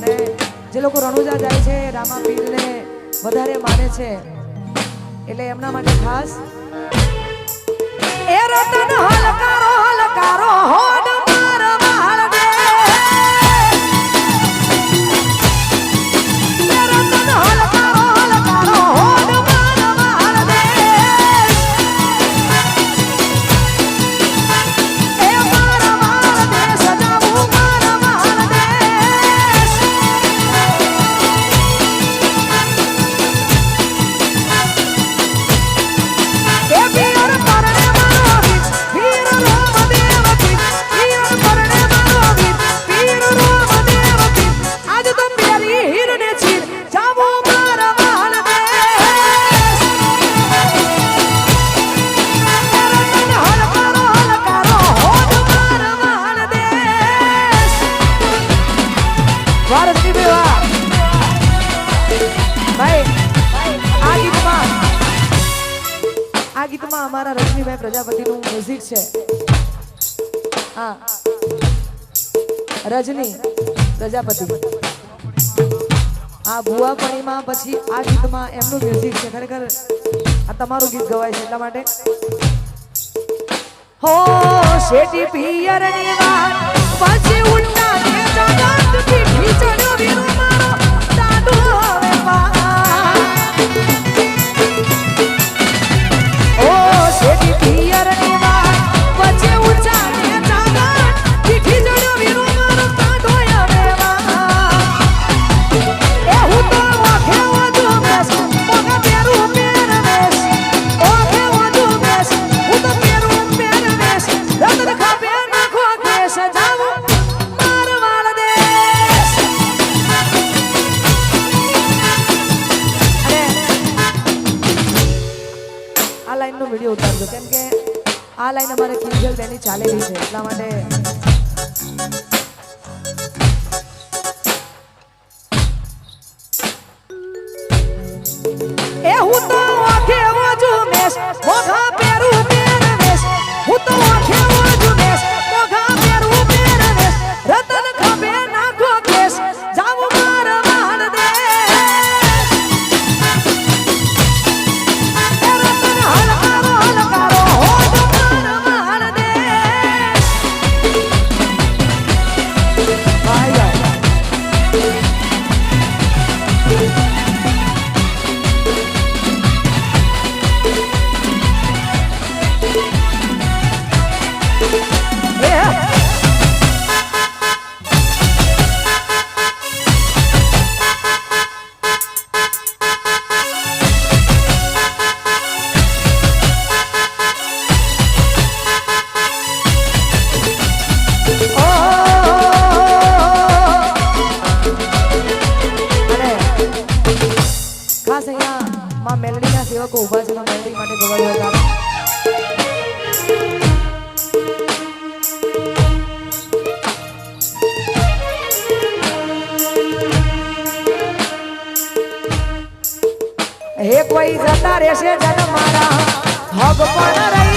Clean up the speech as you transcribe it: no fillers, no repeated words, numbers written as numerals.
અને જે લોકો રણુજા જાય છે રામા પીરને વધારે માને છે એટલે એમના માટે ખાસ એ રતન હલકારો હલકારો હોડ માર વાળ દે એ રતન હલકારો હલકારો હોડ માર વાળ દે એ માર વાળ દે સજાવું માર વાળ દે એ વીર પરણે મારો વીર વીર રોમદેવ વીર વીર પરણે મારો વીર વીર રોમદેવ વીર આજ તો પેલી હીરને ચીર જાવો માર વાળ દે રતન હલકારો હલકારો હોડ માર વાળ દે વારસી બેવા ભાઈ આ ગીતમાં અમારા રજનીભાઈ પ્રજાપતિનું મ્યુઝિક છે હા રજની પ્રજાપતિ આ ભુવાપણીમાં પછી આ ગીતમાં એમનું મ્યુઝિક છે ખરેખર આ તમારું ગીત ગવાય છે એટલા માટે હો શેટી પિયરની વાત પછી ઉલ્ટા ને જગત પીઠી ચડ્યો વીરો મારો દાડો હવે ઓ શેટી પિયરની વાત પછી ઉલ્ટા ને જગત પીઠી ચડ્યો વીરો મારો દાડો હવે એ હું તો ઓખે વધુ બેસ ઓખે પેરું પહેરવેશ ઓખે વધુ બેસ હું તો પેરું પહેરવેશ રતન ખાપે નાખો કેસ જાવું માર વાળ દેશ અને આ લાઈનનો વિડીયો ઉતારજો કેમ કે આ લાઈન અમારે કિંજલ બેની ચાલેલી છે એટલા માટે એ હું તો ઓખે વધુ બેસ ઓખા પેરું પહેરવેશ હું તો ઓખે વધુ બેસ ઓખા પેરું પહેરવેશ રતન ખાપે નાખો કેસ જાવું માર વાળ દેશ એ રતન હલકારો હલકારો હોડ માર વાળ દેશ ભાઈ ખાસ અહીંયા માં મેલડીના સેવકો ઉભા છે માં મેલડી માટે ગવાયો હતા હે કોઈ જતા રહેશે જન મારા હગ પણ રહી